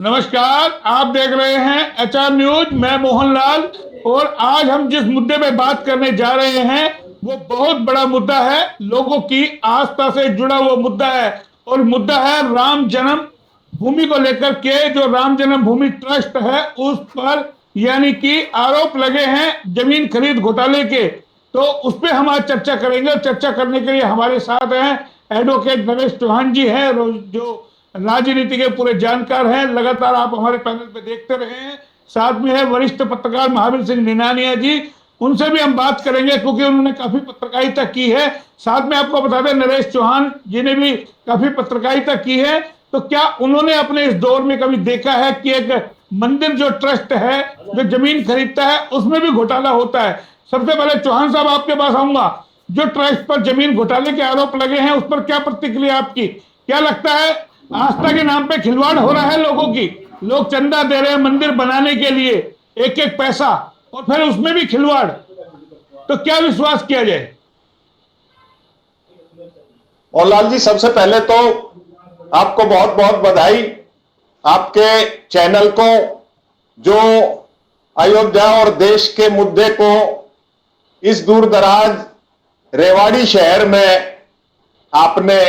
नमस्कार, आप देख रहे हैं एचआर न्यूज। मैं मोहनलाल और आज हम जिस मुद्दे पे बात करने जा रहे हैं वो बहुत बड़ा मुद्दा है, लोगों की आस्था से जुड़ा हुआ मुद्दा है और मुद्दा है राम जन्म भूमि को लेकर के। जो राम जन्म भूमि ट्रस्ट है उस पर यानी कि आरोप लगे हैं जमीन खरीद घोटाले के, तो उस पर हम आज चर्चा करेंगे। और चर्चा करने के लिए हमारे साथ हैं एडवोकेट नरेश चौहान जी हैं, जो राजनीति के पूरे जानकार हैं, लगातार आप हमारे पैनल पे देखते रहे हैं। साथ में है वरिष्ठ पत्रकार महावीर सिंह निनानिया जी, उनसे भी हम बात करेंगे क्योंकि उन्होंने काफी पत्रकारिता की है। साथ में आपको बता दें नरेश चौहान जी ने भी काफी पत्रकारिता की है, तो क्या उन्होंने अपने इस दौर में कभी देखा है कि एक मंदिर जो ट्रस्ट है जो जमीन खरीदता है उसमें भी घोटाला होता है। सबसे पहले चौहान साहब आपके पास आऊंगा, जो ट्रस्ट पर जमीन घोटाले के आरोप लगे हैं उस पर क्या प्रतिक्रिया आपकी? क्या लगता है आस्था के नाम पे खिलवाड़ हो रहा है लोगों की? लोग चंदा दे रहे हैं मंदिर बनाने के लिए, एक एक पैसा, और फिर उसमें भी खिलवाड़, तो क्या विश्वास किया जाए? और लाल जी, सबसे पहले तो आपको बहुत बहुत बधाई, आपके चैनल को जो अयोध्या और देश के मुद्दे को इस दूर दराज रेवाड़ी शहर में आपने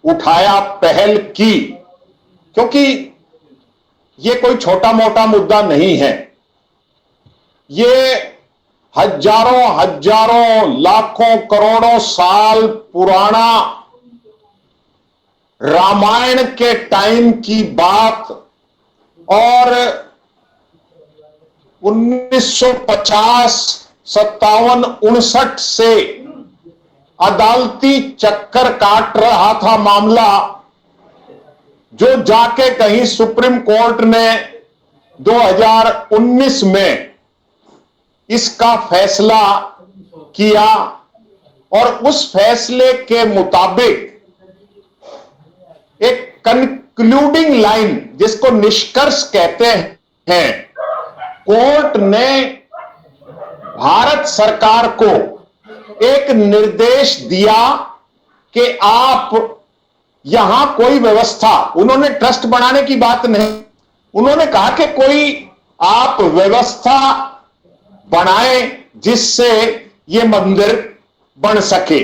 उठाया, पहल की, क्योंकि ये कोई छोटा मोटा मुद्दा नहीं है। ये हजारों हजारों लाखों करोड़ों साल पुराना रामायण के टाइम की बात और 1950, 57, 59 से अदालती चक्कर काट रहा था मामला, जो जाके कहीं सुप्रीम कोर्ट ने 2019 में इसका फैसला किया और उस फैसले के मुताबिक एक कंक्लूडिंग लाइन, जिसको निष्कर्ष कहते हैं, कोर्ट ने भारत सरकार को एक निर्देश दिया कि आप यहां कोई व्यवस्था, उन्होंने ट्रस्ट बनाने की बात नहीं, उन्होंने कहा कि कोई आप व्यवस्था बनाएं जिससे यह मंदिर बन सके,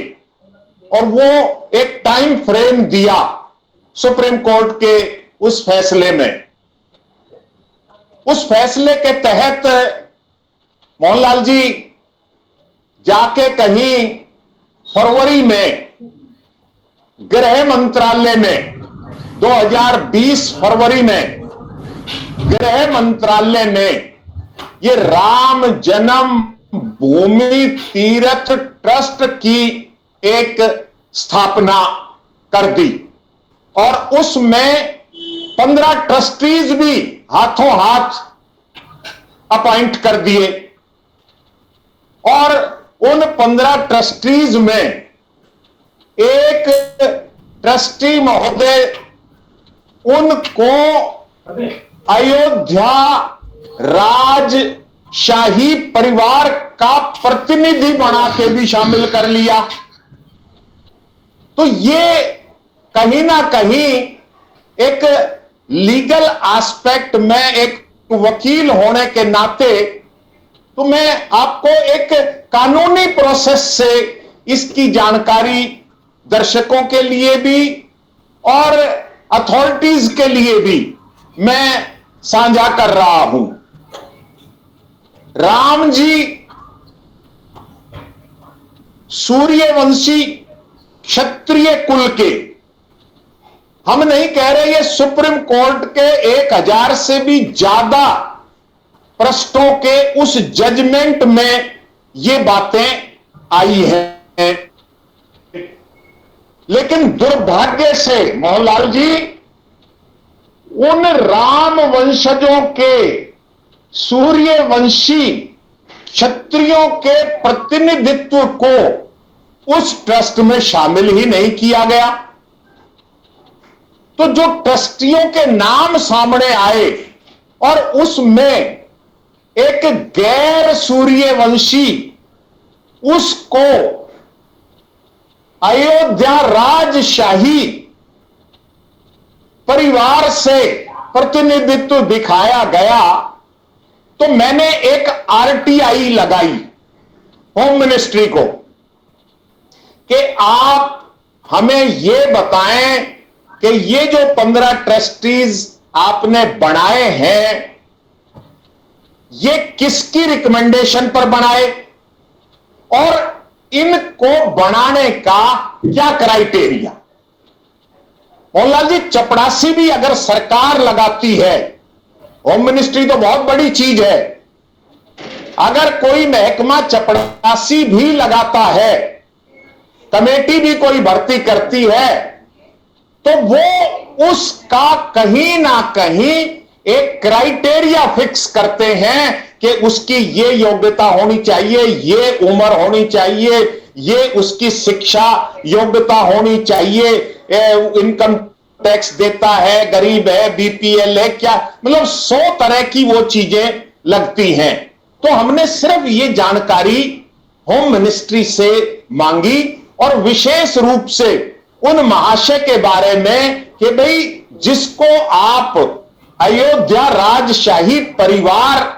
और वो एक टाइम फ्रेम दिया सुप्रीम कोर्ट के उस फैसले में। उस फैसले के तहत मोहनलाल जी जाके कहीं फरवरी में गृह मंत्रालय में 2020 फरवरी में गृह मंत्रालय ने ये राम जन्म भूमि तीर्थ ट्रस्ट की एक स्थापना कर दी और उसमें 15 ट्रस्टीज भी हाथों हाथ अपॉइंट कर दिए, और उन 15 ट्रस्टीज में एक ट्रस्टी महोदय उनको अयोध्या राजशाही परिवार का प्रतिनिधि बना के भी शामिल कर लिया। तो ये कहीं ना कहीं एक लीगल एस्पेक्ट में, एक वकील होने के नाते, तो मैं आपको एक कानूनी प्रोसेस से इसकी जानकारी दर्शकों के लिए भी और अथॉरिटीज के लिए भी मैं साझा कर रहा हूं। राम जी सूर्यवंशी क्षत्रिय कुल के, हम नहीं कह रहे, ये सुप्रीम कोर्ट के 1000 से भी ज्यादा पृष्ठों के उस जजमेंट में ये बातें आई हैं। लेकिन दुर्भाग्य से मोहनलाल जी, उन राम वंशजों के सूर्यवंशी क्षत्रियों के प्रतिनिधित्व को उस ट्रस्ट में शामिल ही नहीं किया गया। तो जो ट्रस्टियों के नाम सामने आए और उसमें एक गैर सूर्यवंशी, उसको अयोध्या राजशाही परिवार से प्रतिनिधित्व दिखाया गया तो मैंने एक आरटीआई लगाई होम मिनिस्ट्री को कि आप हमें यह बताएं कि ये जो 15 ट्रस्टीज आपने बनाए हैं ये किसकी रिकमेंडेशन पर बनाए और इनको बनाने का क्या क्राइटेरिया। मोहनलाल जी, चपरासी भी अगर सरकार लगाती है, होम मिनिस्ट्री तो बहुत बड़ी चीज है, अगर कोई महकमा चपरासी भी लगाता है, कमेटी भी कोई भर्ती करती है, तो वो उसका कहीं ना कहीं एक क्राइटेरिया फिक्स करते हैं कि उसकी ये योग्यता होनी चाहिए, ये उम्र होनी चाहिए, ये उसकी शिक्षा योग्यता होनी चाहिए, इनकम टैक्स देता है, गरीब है, बीपीएल है, क्या मतलब 100 तरह की वो चीजें लगती हैं। तो हमने सिर्फ ये जानकारी होम मिनिस्ट्री से मांगी और विशेष रूप से उन महाशय के बारे में कि भाई जिसको आप अयोध्या राजशाही परिवार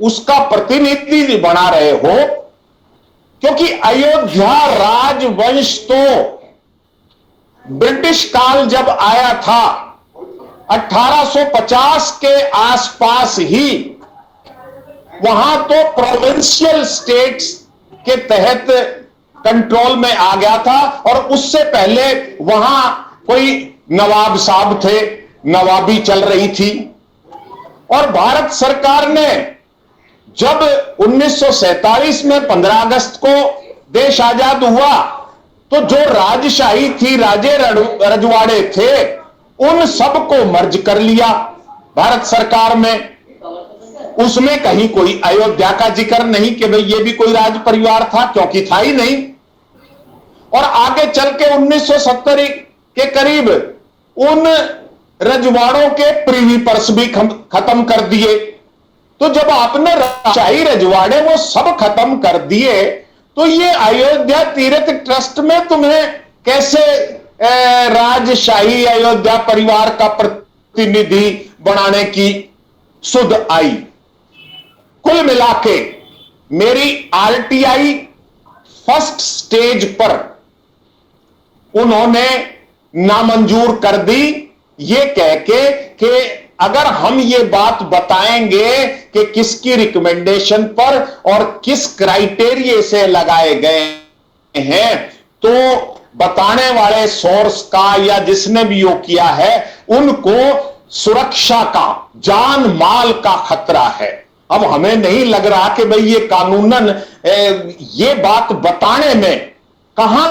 उसका प्रतिनिधि बना रहे हो, क्योंकि अयोध्या राजवंश तो ब्रिटिश काल जब आया था 1850 के आसपास ही, वहां तो प्रोविंशियल स्टेट्स के तहत कंट्रोल में आ गया था और उससे पहले वहां कोई नवाब साहब थे, नवाबी चल रही थी। और भारत सरकार ने जब 1947 में 15 अगस्त को देश आजाद हुआ तो जो राजशाही थी, राजे रजवाड़े थे, उन सबको मर्ज कर लिया भारत सरकार में। उसमें कहीं कोई अयोध्या का जिक्र नहीं कि भाई ये भी कोई राज परिवार था, क्योंकि था ही नहीं। और आगे चल के 1970 के करीब उन रजवाड़ों के प्रीवी पर्स भी खत्म कर दिए। तो जब आपने राजशाही रजवाड़े वो सब खत्म कर दिए तो ये अयोध्या तीर्थ ट्रस्ट में तुम्हें कैसे राजशाही अयोध्या परिवार का प्रतिनिधि बनाने की सुध आई। कुल मिलाके मेरी आरटीआई फर्स्ट स्टेज पर उन्होंने नामंजूर कर दी, ये कह के कि अगर हम ये बात बताएंगे कि किसकी रिकमेंडेशन पर और किस क्राइटेरिया से लगाए गए हैं तो बताने वाले सोर्स का या जिसने भी यो किया है उनको सुरक्षा का, जान माल का खतरा है। अब हमें नहीं लग रहा कि भाई ये कानूनन ये बात बताने में कहां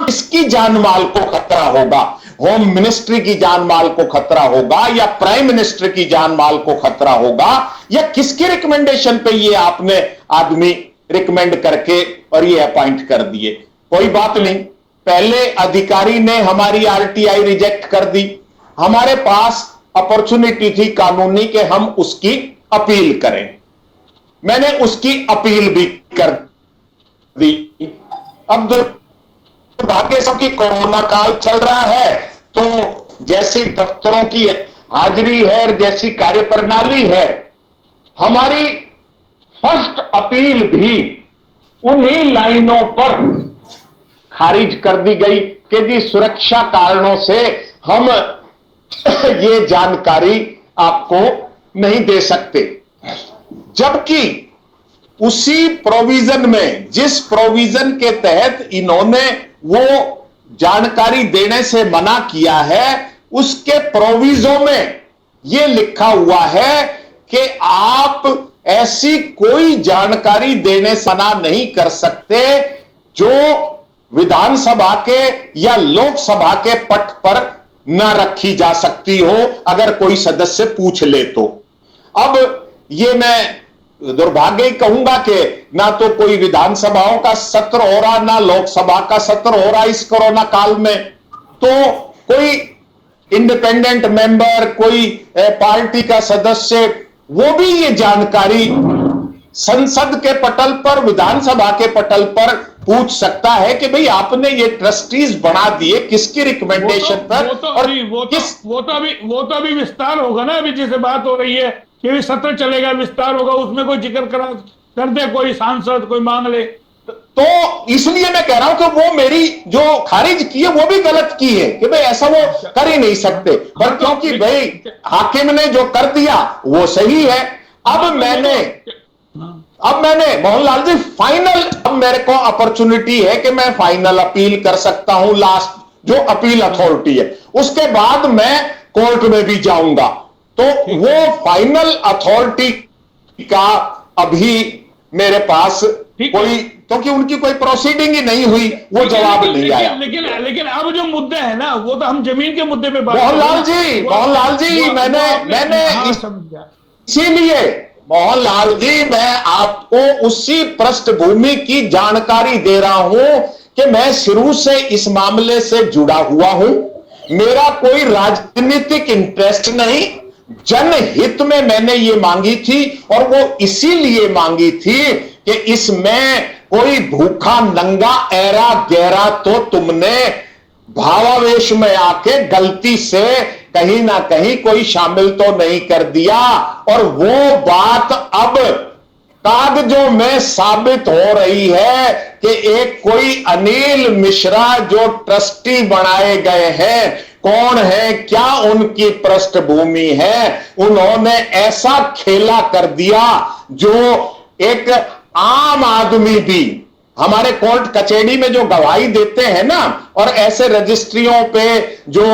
किसकी जान माल को खतरा होगा, होम मिनिस्ट्री की जान माल को खतरा होगा या प्राइम मिनिस्टर की जान माल को खतरा होगा या किसकी रिकमेंडेशन पे ये आपने आदमी रिकमेंड करके और ये अपॉइंट कर दिए। कोई बात नहीं, पहले अधिकारी ने हमारी आरटीआई रिजेक्ट कर दी, हमारे पास अपॉर्चुनिटी थी कानूनी कि हम उसकी अपील करें, मैंने उसकी अपील भी कर दी। अब दुर्भाग्य से कि कोरोना काल चल रहा है तो जैसी दफ्तरों की हाजिरी है, जैसी कार्यप्रणाली है, हमारी फर्स्ट अपील भी उन्हीं लाइनों पर खारिज कर दी गई कि जी सुरक्षा कारणों से हम ये जानकारी आपको नहीं दे सकते। जबकि उसी प्रोविजन में, जिस प्रोविजन के तहत इन्होंने वो जानकारी देने से मना किया है, उसके प्रोविजो में यह लिखा हुआ है कि आप ऐसी कोई जानकारी देने से मना नहीं कर सकते जो विधानसभा के या लोकसभा के पट पर न रखी जा सकती हो अगर कोई सदस्य पूछ ले तो। अब ये मैं दुर्भाग्य ही कहूंगा कि ना तो कोई विधानसभाओं का सत्र हो रहा, ना लोकसभा का सत्र हो रहा इस कोरोना काल में, तो कोई इंडिपेंडेंट मेंबर, कोई पार्टी का सदस्य, वो भी ये जानकारी संसद के पटल पर, विधानसभा के पटल पर पूछ सकता है कि भाई आपने ये ट्रस्टीज बना दिए किसकी रिकमेंडेशन पर, और वो तो अभी विस्तार होगा ना, अभी जैसे बात हो रही है कि भी सत्र चलेगा, विस्तार होगा, उसमें कोई जिक्र कर दे कोई सांसद, कोई मांग ले। तो इसलिए मैं कह रहा हूं कि वो मेरी जो खारिज की है वो भी गलत की है कि भाई ऐसा वो कर ही नहीं सकते, पर क्योंकि भाई हाकिम ने जो कर दिया वो सही है। अब मैंने मोहनलाल जी फाइनल, अब मेरे को अपॉर्चुनिटी है कि मैं फाइनल अपील कर सकता हूं, लास्ट जो अपील अथॉरिटी है, उसके बाद मैं कोर्ट में भी जाऊंगा। तो वो फाइनल अथॉरिटी का अभी मेरे पास कोई, क्योंकि उनकी कोई प्रोसीडिंग ही नहीं हुई, वो जवाब नहीं आया। लेकिन अब जो मुद्दे हैं ना, वो तो हम जमीन के मुद्दे पे बात मोहनलाल जी मैंने इसीलिए मोहनलाल जी मैं आपको उसी पृष्ठभूमि की जानकारी दे रहा हूं कि मैं शुरू से इस मामले से जुड़ा हुआ हूं, मेरा कोई राजनीतिक इंटरेस्ट नहीं, जनहित में मैंने ये मांगी थी, और वो इसीलिए मांगी थी कि इसमें कोई भूखा नंगा ऐरा गहरा तो तुमने भावावेश में आके गलती से कहीं ना कहीं कोई शामिल तो नहीं कर दिया, और वो बात अब कागजों में साबित हो रही है कि एक कोई अनिल मिश्रा जो ट्रस्टी बनाए गए हैं, कौन है, क्या उनकी पृष्ठभूमि है, उन्होंने ऐसा खेला कर दिया जो एक आम आदमी भी, हमारे कोर्ट कचहरी में जो गवाही देते हैं ना, और ऐसे रजिस्ट्रियों पे जो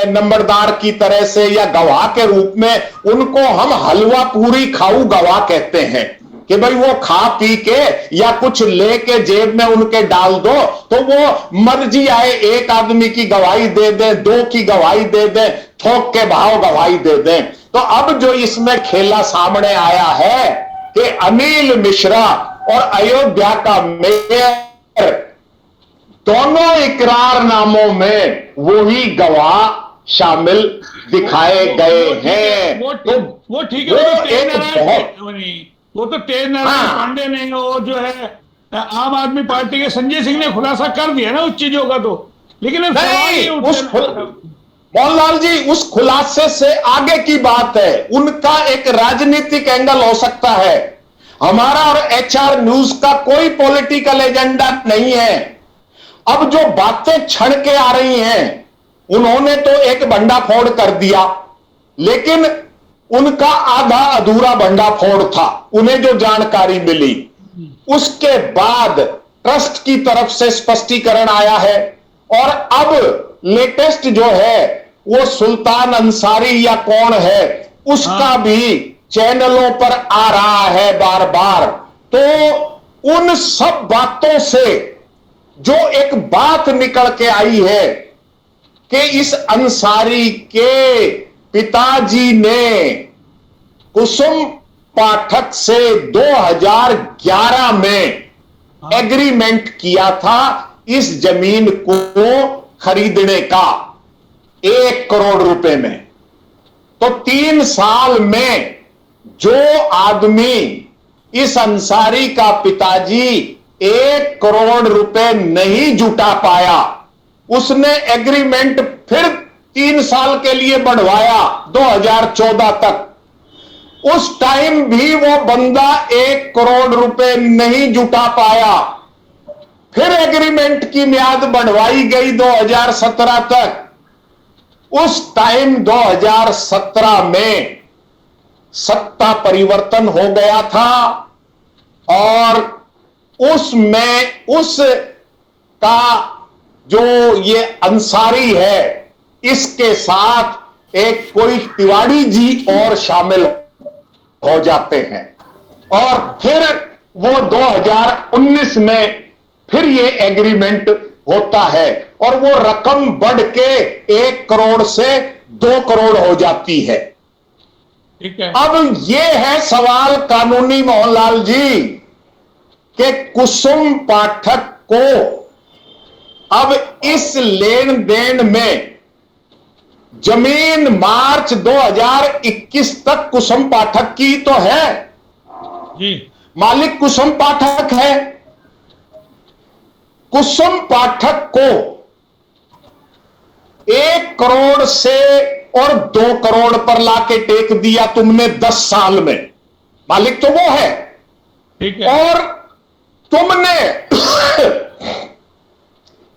नंबरदार की तरह से या गवाह के रूप में, उनको हम हलवा पूरी खाऊ गवाह कहते हैं कि भाई वो खा पी के या कुछ लेके जेब में उनके डाल दो, तो वो मर्जी आए एक आदमी की गवाही दे दें, दो की गवाही दे दें, थोक के भाव गवाही दे दें। तो अब जो इसमें खेला सामने आया है कि अनिल मिश्रा और अयोध्या का मेयर दोनों इकरारनामों में वही गवाह शामिल दिखाए गए हैं। वो ठीक है, वो तो तेज नारायण पांडे ने, और जो है आम आदमी पार्टी के संजय सिंह ने खुलासा कर दिया ना उस चीजों का, तो लेकिन मोहनलाल जी उस खुलासे से आगे की बात है, उनका एक राजनीतिक एंगल हो सकता है, हमारा और HR न्यूज का कोई पॉलिटिकल एजेंडा नहीं है। अब जो बातें छड़ के आ रही हैं, उन्होंने तो एक भंडाफोड़ कर दिया, लेकिन उनका आधा अधूरा भंडाफोड़ था, उन्हें जो जानकारी मिली, उसके बाद ट्रस्ट की तरफ से स्पष्टीकरण आया है, और अब लेटेस्ट जो है वो सुल्तान अंसारी या कौन है उसका भी चैनलों पर आ रहा है बार बार। तो उन सब बातों से जो एक बात निकल के आई है कि इस अंसारी के पिताजी ने कुसुम पाठक से 2011 में एग्रीमेंट किया था इस जमीन को खरीदने का 1 करोड़ रुपए में। तो 3 साल में जो आदमी, इस अंसारी का पिताजी 1 करोड़ रुपए नहीं जुटा पाया, उसने एग्रीमेंट फिर 3 साल के लिए बढ़वाया 2014 तक। उस टाइम भी वो बंदा 1 करोड़ रुपए नहीं जुटा पाया, फिर एग्रीमेंट की म्याद बढ़वाई गई 2017 तक। उस टाइम 2017 में सत्ता परिवर्तन हो गया था, और उसमें उसका जो ये अंसारी है, इसके साथ एक कोई तिवारी जी और शामिल हो जाते हैं, और फिर वो 2019 में फिर ये एग्रीमेंट होता है, और वो रकम बढ़ के 1 करोड़ से 2 करोड़ हो जाती है। ठीक है। अब ये है सवाल कानूनी मोहनलाल जी कि कुसुम पाठक को अब इस लेन देन में जमीन मार्च 2021 तक कुसुम पाठक की तो है जी, मालिक कुसुम पाठक है, कुसुम पाठक को 1 करोड़ से और 2 करोड़ पर लाके टेक दिया तुमने 10 साल में। मालिक तो वो है। ठीक है। और तुमने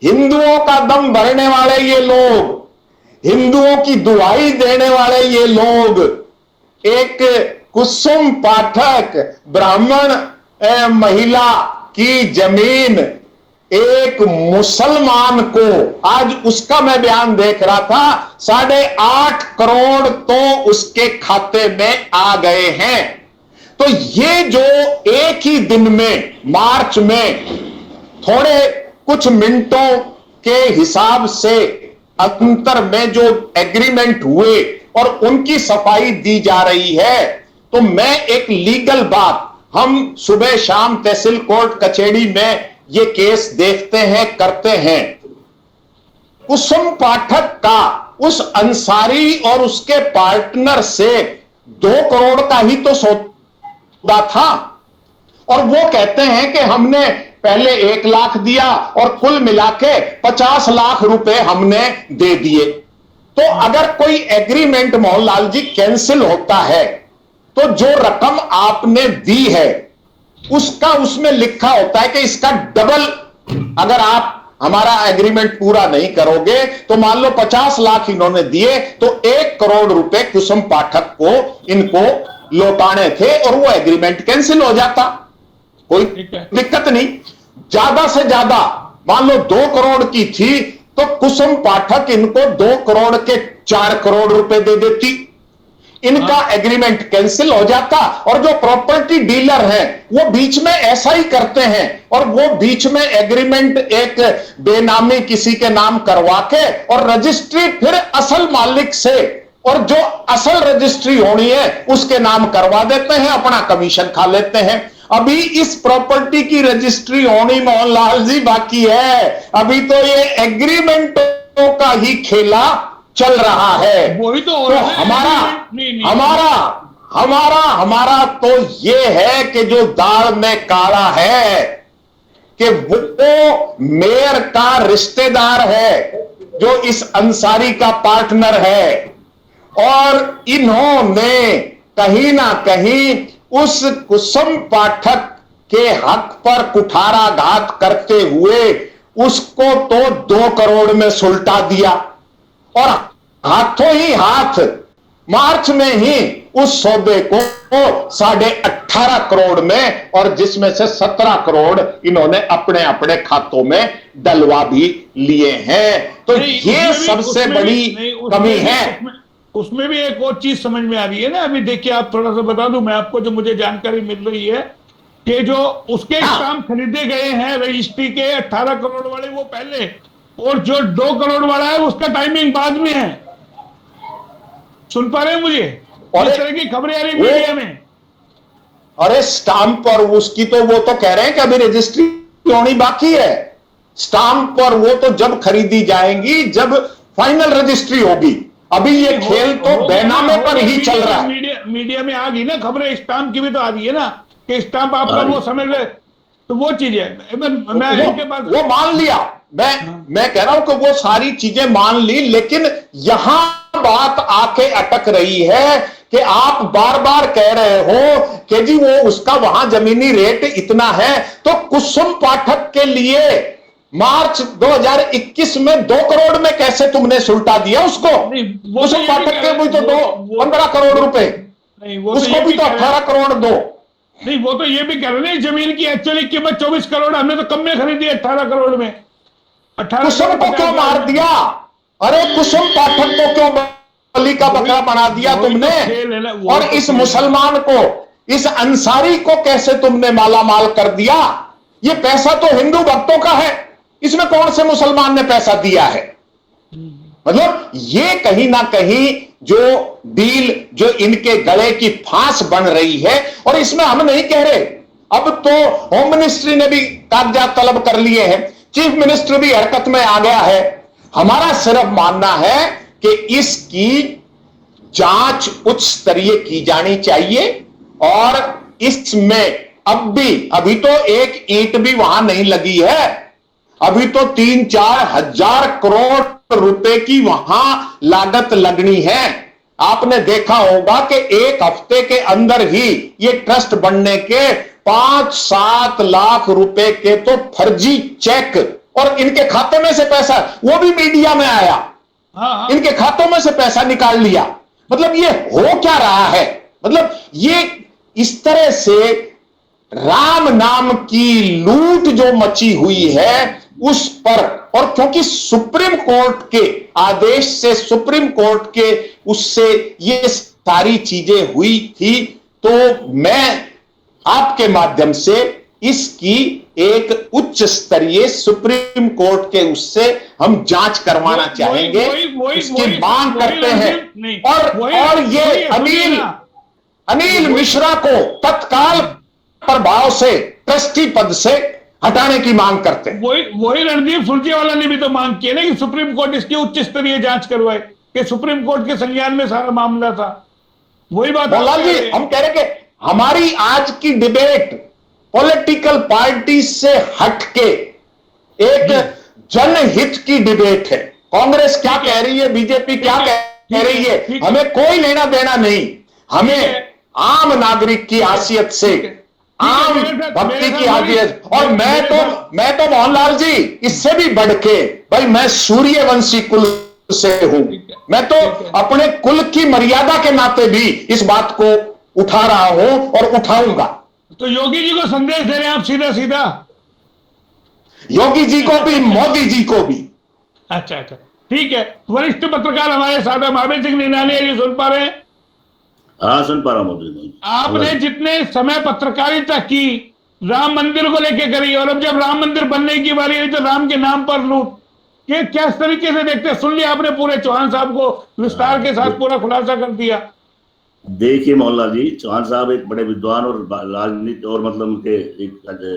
हिंदुओं का दम भरने वाले ये लोग, हिंदुओं की दुहाई देने वाले ये लोग, एक कुसुम पाठक ब्राह्मण महिला की जमीन एक मुसलमान को, आज उसका मैं बयान देख रहा था, 8.5 करोड़ तो उसके खाते में आ गए हैं। तो ये जो एक ही दिन में मार्च में थोड़े कुछ मिनटों के हिसाब से अंतर में जो एग्रीमेंट हुए और उनकी सफाई दी जा रही है, तो मैं एक लीगल बात, हम सुबह शाम तहसील कोर्ट कचहरी में ये केस देखते हैं, करते हैं। कुसुम पाठक का उस अंसारी और उसके पार्टनर से 2 करोड़ का ही तो सौदा था, और वो कहते हैं कि हमने पहले 1 लाख दिया और कुल मिला के 50 लाख रुपए हमने दे दिए। तो अगर कोई एग्रीमेंट मोहनलाल जी कैंसिल होता है तो जो रकम आपने दी है उसका उसमें लिखा होता है कि इसका डबल, अगर आप हमारा एग्रीमेंट पूरा नहीं करोगे तो मान लो 50 लाख इन्होंने दिए तो 1 करोड़ रुपए कुसुम पाठक को इनको लौटाने थे और वो एग्रीमेंट कैंसिल हो जाता, कोई दिक्कत नहीं। ज्यादा से ज्यादा मान लो 2 करोड़ की थी तो कुसुम पाठक इनको 2 करोड़ के 4 करोड़ रुपए दे देती, इनका एग्रीमेंट कैंसिल हो जाता। और जो प्रॉपर्टी डीलर है वो बीच में ऐसा ही करते हैं, और वो बीच में एग्रीमेंट एक बेनामी किसी के नाम करवा के और रजिस्ट्री फिर असल मालिक से, और जो असल रजिस्ट्री होनी है उसके नाम करवा देते हैं, अपना कमीशन खा लेते हैं। अभी इस प्रॉपर्टी की रजिस्ट्री होनी मोहनलाल जी बाकी है, अभी तो ये एग्रीमेंटों का ही खेला चल रहा है। वही तो हमारा तो ये है कि जो दाल में काला है कि वो मेयर का रिश्तेदार है जो इस अंसारी का पार्टनर है, और इन्होंने कहीं ना कहीं उस कुसुम पाठक के हक पर कुठाराघात करते हुए उसको तो 2 करोड़ में सुलटा दिया, और हाथों ही हाथ मार्च में ही उस सौदे को 18.5 करोड़ में, और जिसमें से 17 करोड़ इन्होंने अपने अपने खातों में डलवा भी लिए हैं। तो ये सबसे बड़ी कमी है। उसमें भी एक और चीज समझ में आ रही है ना। अभी देखिए, आप थोड़ा सा बता दूं मैं आपको, जो मुझे जानकारी मिल रही है कि जो उसके स्टाम्प खरीदे गए हैं रजिस्ट्री के 18 करोड़ वाले वो पहले, और जो 2 करोड़ वाला है उसका टाइमिंग बाद में है। सुन पा रहे हैं मुझे? और इस तरह की खबरें आ रही मीडिया में। अरे स्टाम्प पर उसकी तो वो तो कह रहे हैं कि अभी रजिस्ट्री होनी बाकी है। स्टाम्प पर वो तो जब खरीदी जाएंगी जब फाइनल रजिस्ट्री होगी। अभी ये खेल तो बैनामे पर ही चल रहा है। मीडिया में आ गई ना खबरें, स्टाम्प की भी तो आ रही है ना कि स्टाम्प आपका वो समझ रहे, तो वो चीज है। मैं इनके पास वो मान लिया, मैं कह रहा हूं कि वो सारी चीजें मान ली, लेकिन यहां बात आके अटक रही है कि आप बार बार कह रहे हो कि जी वो उसका वहां जमीनी रेट इतना है, तो कुसुम पाठक के लिए मार्च 2021 में 2 करोड़ में कैसे तुमने सुलटा दिया उसको? कुसुम पाठक के भी तो 15 करोड़ रुपए, उसको भी तो 18 करोड़ दो। नहीं, वो तो ये भी कह रहे हैं जमीन की एक्चुअली कीमत 24 करोड़, हमने तो कम में खरीदी 18 करोड़ में। 18 कुसुम को क्यों मार दिया? अरे कुसुम पाठक को क्यों बलि का बकरा बना दिया तुमने? और इस मुसलमान को, इस अंसारी को कैसे तुमने माला माल कर दिया? ये पैसा तो हिंदू भक्तों का है, इसमें कौन से मुसलमान ने पैसा दिया है? मतलब ये कहीं ना कहीं जो डील जो इनके गले की फांस बन रही है, और इसमें हम नहीं कह रहे, अब तो होम मिनिस्ट्री ने भी कागजात तलब कर लिए हैं, चीफ मिनिस्टर भी हरकत में आ गया है। हमारा सिर्फ मानना है कि इसकी जांच उच्च स्तरीय की जानी चाहिए, और इसमें अभी तो एक ईंट भी वहां नहीं लगी है। अभी तो 3-4 हजार करोड़ रुपए की वहां लागत लगनी है। आपने देखा होगा कि एक हफ्ते के अंदर ही ये ट्रस्ट बनने के 5-7 लाख रुपए के तो फर्जी चेक, और इनके खाते में से पैसा, वो भी मीडिया में आया, इनके खातों में से पैसा निकाल लिया। मतलब ये हो क्या रहा है? मतलब ये इस तरह से राम नाम की लूट जो मची हुई है उस पर, और क्योंकि सुप्रीम कोर्ट के आदेश से, सुप्रीम कोर्ट के उससे ये सारी चीजें हुई थी, तो मैं आपके माध्यम से इसकी एक उच्च स्तरीय सुप्रीम कोर्ट के उससे हम जांच करवाना चाहेंगे, इसकी मांग करते हैं। और ये अनिल मिश्रा को तत्काल प्रभाव से ट्रस्टी पद से हटाने की मांग करते हैं। वही रणदीप सुरजेवाला ने भी तो मांग की ना कि सुप्रीम कोर्ट इसकी उच्च स्तरीय जांच करवाए, कि सुप्रीम कोर्ट के संज्ञान में सारा मामला था। वही बात मोहनलाल जी, हम कह रहे कि हमारी आज की डिबेट पॉलिटिकल पार्टी से हटके एक जनहित की डिबेट है। कांग्रेस क्या कह रही है, बीजेपी क्या कह रही है, हमें कोई लेना देना नहीं। हमें आम नागरिक की हैसियत से, आम भक्ति की हैसियत, और मैं तो मोहनलाल जी इससे भी बढ़ के, भाई मैं सूर्यवंशी कुल से हूं, मैं तो अपने कुल की मर्यादा के नाते भी इस बात को उठा रहा हूं और उठाऊंगा। तो योगी जी को संदेश दे रहे हैं आप सीधा सीधा? योगी जी को भी, मोदी जी को भी। अच्छा, ठीक है। वरिष्ठ पत्रकार हमारे साथ हैं, महावीर सिंह निनालिया जी, सुन पा रहे हैं? हाँ, सुन पा रहा हूँ। आपने जितने समय पत्रकारिता की राम मंदिर को लेकर करी, और अब जब राम मंदिर बनने की बारी आई तो राम के नाम पर लूट, ये क्या तरीके से देखते हैं? सुन लिया आपने पूरे चौहान साहब को विस्तार के साथ पूरा खुलासा कर दिया। देखिए मोहनलाल जी, चौहान साहब एक बड़े विद्वान और राजनीति और मतलब उनके एक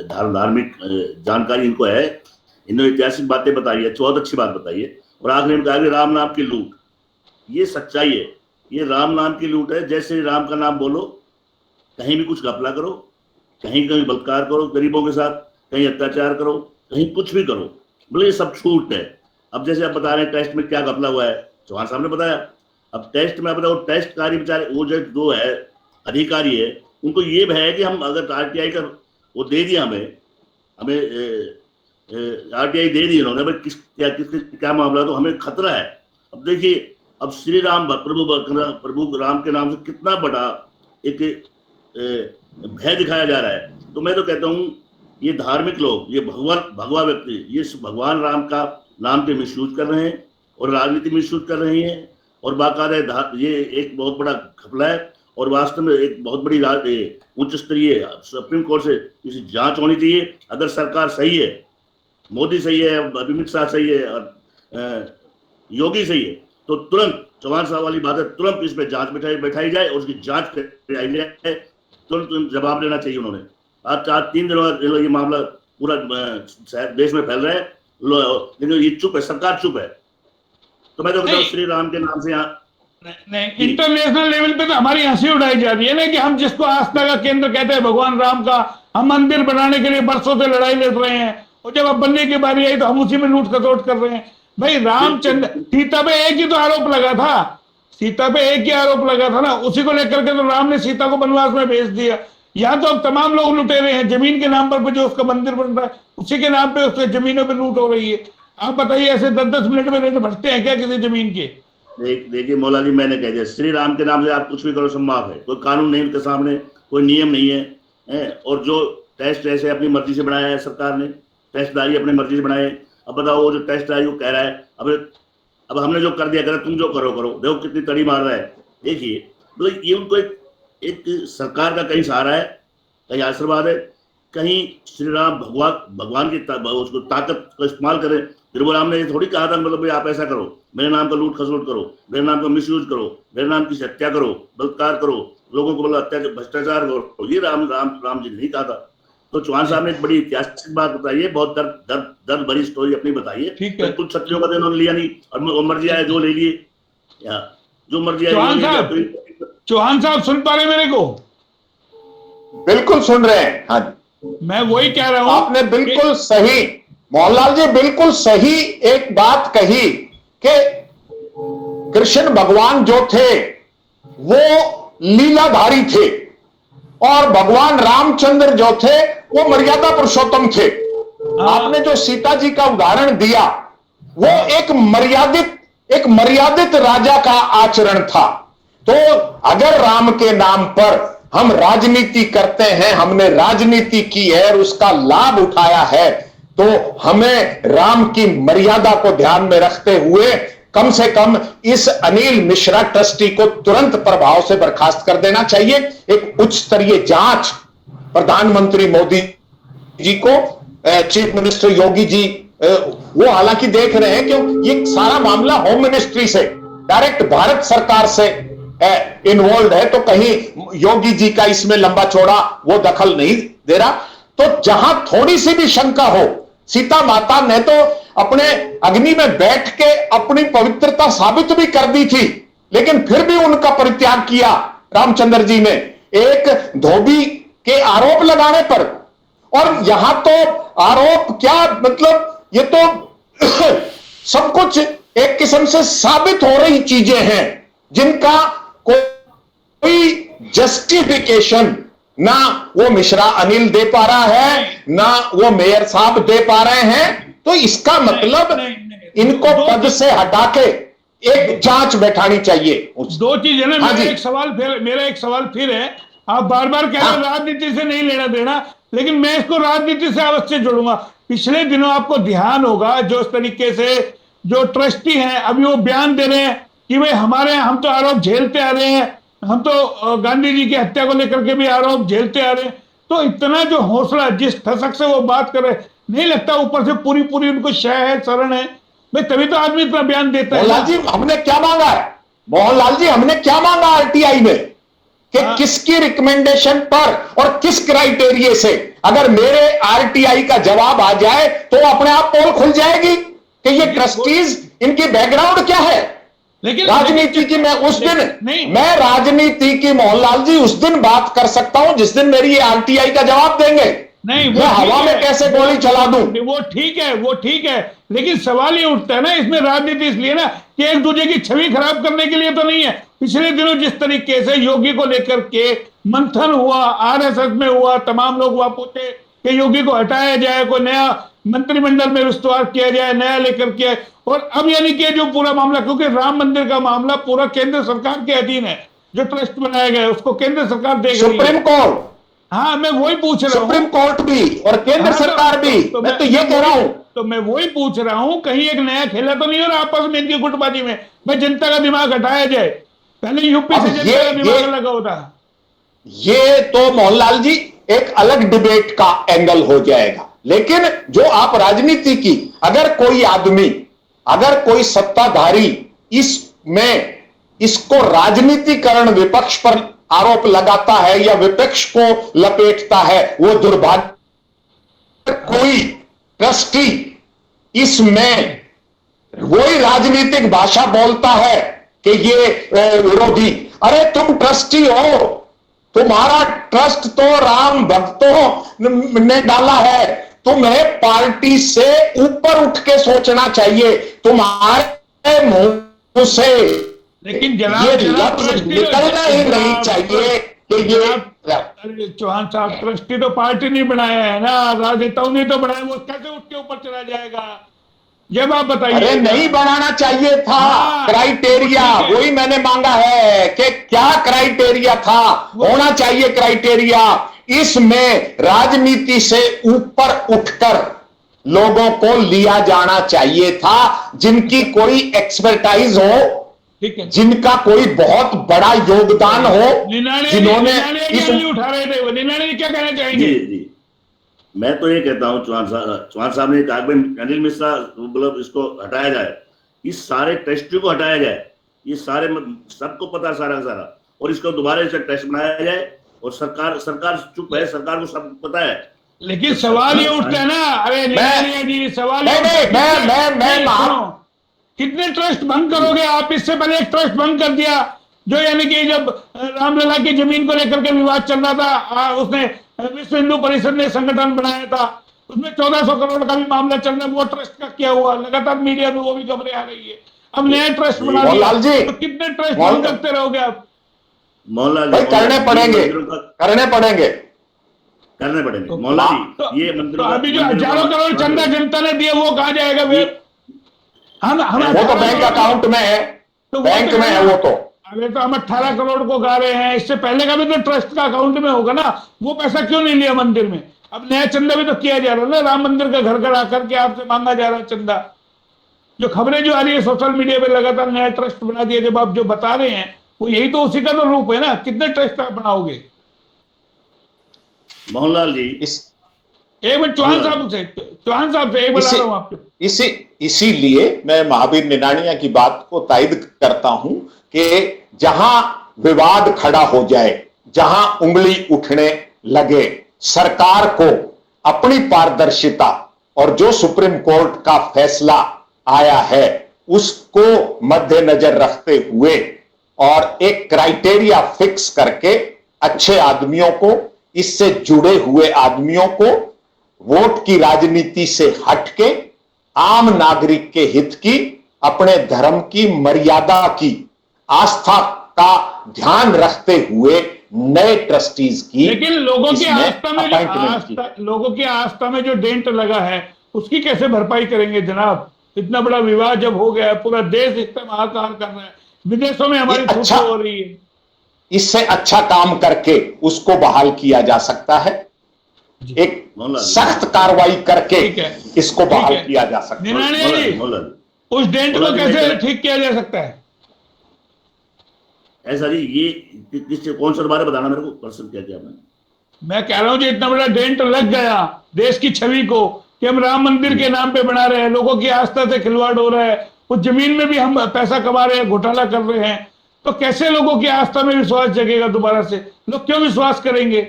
धार्मिक जानकारी इनको है। इन्होंने ऐतिहासिक बातें बताई है, बहुत अच्छी बात बताई है। और आखिर में कहा कि राम नाम की लूट, ये सच्चाई है, ये राम नाम की लूट है। जैसे राम का नाम बोलो, कहीं भी कुछ घपला करो, कहीं कहीं बलात्कार करो गरीबों के साथ, कहीं अत्याचार करो, कहीं कुछ भी करो, बोले ये सब छूट है। अब जैसे आप बता रहे हैं टेस्ट में क्या घपला हुआ है, चौहान साहब ने बताया। अब टेस्ट में बताओ, टेस्ट कार्य बेचारे वो जो है अधिकारी है, उनको ये है कि हम अगर आरटीआई का वो दे दिया, हमें आरटीआई दे दी उन्होंने, भाई क्या मामला, तो हमें खतरा है। अब देखिए, अब श्री राम प्रभु राम के नाम से कितना बड़ा एक भय दिखाया जा रहा है। तो मैं तो कहता हूँ ये धार्मिक लोग, ये भगवा व्यक्ति, ये भगवान राम का नाम के मिसयूज कर रहे हैं और राजनीति मिसयूज कर रहे हैं, और बाकायदा ये एक बहुत बड़ा घपला है। और वास्तव में एक बहुत बड़ी उच्च स्तरीय सुप्रीम कोर्ट से इसी जांच होनी चाहिए। अगर सरकार सही है, मोदी सही है, अमित शाह सही है, और योगी सही है, तो तुरंत चौहान साहब वाली बात है, तुरंत इस पे जांच बैठाई जाए और उसकी जांच कराई जाए। तुरंत जवाब लेना चाहिए उन्होंने। आज 3 दिनों ये मामला पूरा देश में फैल रहा है, लेकिन ये चुप है, सरकार चुप है। तो मैं तो कहता हूँ श्री राम के नाम से यहाँ नहीं, इंटरनेशनल लेवल पे तो हमारी हंसी उड़ाई जा रही है ना कि हम जिसको आस्था का केंद्र कहते हैं भगवान राम का, हम मंदिर बनाने के लिए बरसों से लड़ाई लड़ रहे हैं, और जब अब बनने की बारी आई तो हम उसी में लूट खसोट कर रहे हैं। भाई रामचंद्र, सीता पे एक ही तो आरोप लगा था, सीता पे एक ही आरोप लगा था ना, उसी को लेकर के तो राम ने सीता को वनवास में भेज दिया। यहाँ तो अब तमाम लोग लुटेरे हैं, जमीन के नाम पर जो उसका मंदिर बन रहा है उसी के नाम पे उसके जमीनों पे लूट हो रही है। आप बताइए, ऐसे 10-10 मिनट में रेट बढ़ते हैं क्या किसी जमीन के? देखिए मौला जी, मैंने कह दिया श्री राम के नाम से आप कुछ भी करो संभव है, कोई कानून नहीं उनके सामने, कोई नियम नहीं है। और जो टेस्ट ऐसे अपनी मर्जी से बनाया है सरकार ने, टेस्टदारी अपनी मर्जी से बनाए। अब बताओ, वो जो टेस्टदारी वो कह रहा है, अब हमने जो कर दिया, तुम जो करो देखो कितनी तड़ी मार रहा है। देखिए मतलब ये उनको एक सरकार का कहीं सहारा है, कहीं आशीर्वाद है, कहीं श्री राम भगवान की उसको ताकत का इस्तेमाल करें। राम ने ये थोड़ी कहा था मतलब आप ऐसा करो, मेरे नाम का लूट खसोट करो, मेरे नाम का मिसयूज करो, मेरे नाम की हत्या करो, बलात्कार करो, लोगों को बोला अत्याचार भ्रष्टाचार करो, ये राम जी ने नहीं कहा था। तो चौहान साहब ने एक बड़ी ऐतिहासिक बात बताई है, बहुत दर्द भरी स्टोरी अपनी बताई है। बिल्कुल क्षत्रियों का उन्होंने लिया नहीं, और मर्जी आए जो ले लिए, जो मर्जी आए। चौहान साहब सुन पा रहे मेरे को? बिल्कुल सुन रहे हैं। हाँ, मैं वही कह रहा हूं, आपने बिल्कुल सही मोहनलाल जी बिल्कुल सही एक बात कही कि कृष्ण भगवान जो थे वो लीलाधारी थे और भगवान रामचंद्र जो थे वो मर्यादा पुरुषोत्तम थे। आपने जो सीता जी का उदाहरण दिया वो एक मर्यादित राजा का आचरण था। तो अगर राम के नाम पर हम राजनीति करते हैं, हमने राजनीति की है और उसका लाभ उठाया है, तो हमें राम की मर्यादा को ध्यान में रखते हुए कम से कम इस अनिल मिश्रा ट्रस्टी को तुरंत प्रभाव से बर्खास्त कर देना चाहिए। एक उच्च स्तरीय जांच प्रधानमंत्री मोदी जी को, चीफ मिनिस्टर योगी जी वो हालांकि देख रहे हैं, क्यों ये सारा मामला होम मिनिस्ट्री से डायरेक्ट भारत सरकार से इन्वॉल्व है, तो कहीं योगी जी का इसमें लंबा चौड़ा वो दखल नहीं दे रहा। तो जहां थोड़ी सी भी शंका हो, सीता माता ने तो अपने अग्नि में बैठ के अपनी पवित्रता साबित भी कर दी थी, लेकिन फिर भी उनका परित्याग किया रामचंद्र जी ने एक धोबी के आरोप लगाने पर। और यहां तो आरोप क्या, मतलब ये तो सब कुछ एक किस्म से साबित हो रही चीजें हैं जिनका कोई जस्टिफिकेशन ना वो मिश्रा अनिल दे पा रहा है, ना वो मेयर साहब दे पा रहे हैं। तो इसका मतलब इनको पद से हटा के एक जांच बैठानी चाहिए। दो चीज है ना, हाँ मेरा एक सवाल फिर है, आप बार बार कह रहे हैं राजनीति से नहीं लेना देना, लेकिन मैं इसको राजनीति से अवश्य जोड़ूंगा। पिछले दिनों आपको ध्यान होगा जो इस तरीके से जो ट्रस्टी हैं अभी वो बयान दे रहे हैं कि भाई हम तो आरोप झेलते आ रहे हैं, हम तो गांधी जी की हत्या को लेकर के भी आरोप झेलते आ रहे हैं। तो इतना जो हौसला, जिस ठसक से वो बात कर रहे, नहीं लगता ऊपर से पूरी उनको शय है, शरण है भाई, तभी तो आदमी इतना बयान देता है। मोहनलाल जी हमने क्या मांगा है, मोहनलाल जी हमने क्या मांगा आरटीआई में कि किसकी रिकमेंडेशन पर और किस क्राइटेरिया से, अगर मेरे आरटीआई का जवाब आ जाए तो अपने आप पोल खुल जाएगी कि ये ट्रस्टीज, इनकी बैकग्राउंड क्या है। लेकिन राजनीति की मैं उस दिन मैं राजनीति की मोहनलाल जी उस दिन बात कर सकता हूं जिस दिन मेरी ये आरटीआई का जवाब देंगे। नहीं, मैं हवा में कैसे गोली चला दूं? वो ठीक है, लेकिन सवाल ये उठता है ना इसमें राजनीति इसलिए ना कि एक दूसरे की छवि खराब करने के लिए तो नहीं है। पिछले दिनों जिस तरीके से योगी को लेकर के मंथन हुआ, आरएसएस में हुआ, तमाम लोग वहां पहुंचे कि योगी को हटाया जाए, कोई नया मंत्रिमंडल में विस्तार किया जाए, नया लेकर के, और अब यानी कि जो पूरा मामला, क्योंकि राम मंदिर का मामला पूरा केंद्र सरकार के अधीन है, जो ट्रस्ट बनाया गया उसको केंद्र सरकार देख रही है। सुप्रीम कोर्ट, हाँ मैं वही पूछ रहा हूँ, सुप्रीम कोर्ट भी और केंद्र सरकार भी, मैं तो ये कह रहा हूं, तो मैं वही पूछ रहा हूं कहीं एक नया खेला तो नहीं हो रहा आपस में इनकी गुटबाजी में, भाई जनता का दिमाग हटाया जाए। पहले यूपी से जनता का दिमाग लगा होता। ये तो मोहनलाल जी एक अलग डिबेट का एंगल हो जाएगा, लेकिन जो आप राजनीति की, अगर कोई आदमी, अगर कोई सत्ताधारी इसमें इसको राजनीतिकरण विपक्ष पर आरोप लगाता है या विपक्ष को लपेटता है, वो दुर्भाग्य। कोई ट्रस्टी इसमें वही राजनीतिक भाषा बोलता है कि ये विरोधी, अरे तुम ट्रस्टी हो, तुम्हारा ट्रस्ट तो राम भक्तों ने डाला है, तुम्हें पार्टी से ऊपर उठ के सोचना चाहिए। तुम्हारे मुंह से लेकिन ये लफ्ज निकलना ही नहीं चाहिए कि ये चौहान साहब ट्रस्टी तो पार्टी नहीं बनाया है ना, राजनेताओं ने तो बनाया, वो कैसे उठ के ऊपर चला जाएगा? जब आप बताइए। अरे नहीं बनाना चाहिए था। क्राइटेरिया वही मैंने मांगा है कि क्या क्राइटेरिया था, होना चाहिए क्राइटेरिया। इसमें राजनीति से ऊपर उठकर लोगों को लिया जाना चाहिए था, जिनकी कोई एक्सपर्टाइज हो, जिनका कोई बहुत बड़ा योगदान हो, जिन्होंने उठा रहे थे। निनाने क्या कहना चाहेंगे? जी मैं तो ये कहता हूँ, चौहान साहब ने कहा अनिल मिश्रा मतलब इसको हटाया जाए, इस सारे टेस्ट को हटाया जाए, ये सारे सबको पता सारा और इसको दोबारा से टेस्ट बनाया जाए। और सरकार चुप है, सरकार को सब पता है। लेकिन सवाल ये उठता है ना, अरे जी सवाल कितने ट्रस्ट भंग करोगे आप? इससे पहले एक ट्रस्ट भंग कर दिया, जो यानी कि जब रामलला की जमीन को लेकर के विवाद चल रहा था, उसने विश्व हिंदू परिषद ने संगठन बनाया था, उसमें 1400 करोड़ का भी मामला चल रहा है, वो ट्रस्ट का क्या हुआ, लगातार मीडिया में वो भी खबरें आ रही है। अब नया ट्रस्ट बना दिया, मोहनलाल जी, तो कितने ट्रस्ट बंद करते रहोगे आप? मोहनलाल भाई करने पड़ेंगे, करने पड़ेंगे, करने पड़ेंगे मोहनलाल जी। ये तो मंदिरों अभी जो हजारों करोड़ चंदा जनता ने दिया वो कहाँ जाएगा फिर? हम वो तो बैंक अकाउंट में है, तो बैंक में है वो तो। अरे तो हम 18 करोड़ को गा रहे हैं, इससे पहले का भी तो ट्रस्ट का अकाउंट में होगा ना, वो पैसा क्यों नहीं लिया मंदिर में? अब नया चंदा भी तो किया जा रहा है ना, राम मंदिर का घर घर आकर के आपसे मांगा जा रहा है चंदा। जो खबरें जो आ रही है सोशल मीडिया पे लगातार नया ट्रस्ट बना दिया, जब आप जो बता रहे हैं वो यही तो उसी का तो रूप है ना। कितने ट्रस्ट आप बनाओगे? मोहनलाल जी एक मिनट चौहान साहब से एक बता रहा हूं आपको। इसीलिए मैं महावीर निनानिया की बात को तायद करता हूं कि जहां विवाद खड़ा हो जाए, जहां उंगली उठने लगे, सरकार को अपनी पारदर्शिता और जो सुप्रीम कोर्ट का फैसला आया है उसको मद्देनजर रखते हुए और एक क्राइटेरिया फिक्स करके अच्छे आदमियों को, इससे जुड़े हुए आदमियों को वोट की राजनीति से हटके आम नागरिक के हित की, अपने धर्म की मर्यादा की, आस्था का ध्यान रखते हुए नए ट्रस्टीज की, लेकिन लोगों की आस्था में जो डेंट लगा है उसकी कैसे भरपाई करेंगे जनाब? इतना बड़ा विवाद जब हो गया, पूरा देश इस पर हाहाकार कर रहा है, विदेशों में हमारी अच्छा हो रही है। इससे अच्छा काम करके उसको बहाल किया जा सकता है, एक सख्त कार्रवाई करके इसको बहाल किया जा सकता है। निनानिया जी, उस डेंट को कैसे ठीक किया जा सकता है? ऐसा जी, ये कौन सा बारे बताना मेरे को, पर्सन क्या क्या मैं कह रहा हूं जी, इतना बड़ा डेंट लग गया देश की छवि को कि हम राम मंदिर के नाम पे बना रहे हैं, लोगों की आस्था से खिलवाड़ हो रहा है, उस जमीन में भी हम पैसा कमा रहे हैं, घोटाला कर रहे हैं, तो कैसे लोगों की आस्था में विश्वास जगेगा दोबारा से? लोग क्यों विश्वास करेंगे?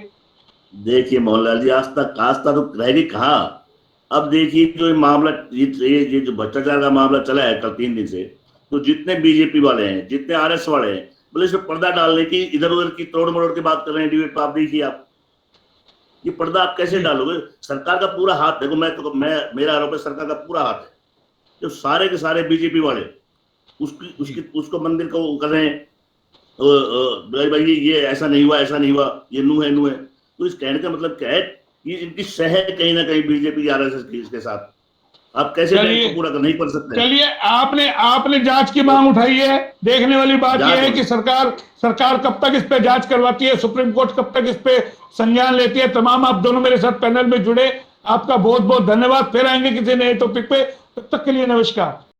देखिए मोहनलाल जी, आस्था तो रहेगी कहाँ? अब देखिए जो ये मामला, ये जो भ्रष्टाचार का मामला चला है कल 3 दिन से, तो जितने बीजेपी वाले हैं, जितने आरएस वाले हैं, बोले इसमें पर्दा डालने की, इधर उधर की तोड़ मरोड़ की बात कर रहे हैं डिबेट पर। आप देखिए, आप ये पर्दा आप कैसे डालोगे? सरकार का पूरा हाथ, देखो मेरा आरोप है सरकार का पूरा हाथ है, जो सारे के सारे बीजेपी वाले उसको मंदिर को कर रहे हैं, भाई ये ऐसा नहीं हुआ, ऐसा नहीं हुआ, ये नू है। तो इस कहने का मतलब क्या है? ये इनकी सह है कहीं ना कहीं बीजेपी आरएसएस की इसके साथ। आप कैसे पूरा नहीं कर सकते? चलिए, आपने जांच की मांग उठाई है, देखने वाली बात यह है कि सरकार कब तक इस पे जांच करवाती है, सुप्रीम कोर्ट कब तक इस पे संज्ञान लेती है। तमाम आप दोनों मेरे साथ पैनल में जुड़े, आपका बहुत बहुत धन्यवाद। फिर आएंगे किसी नए टॉपिक पे, तब तक के लिए नमस्कार।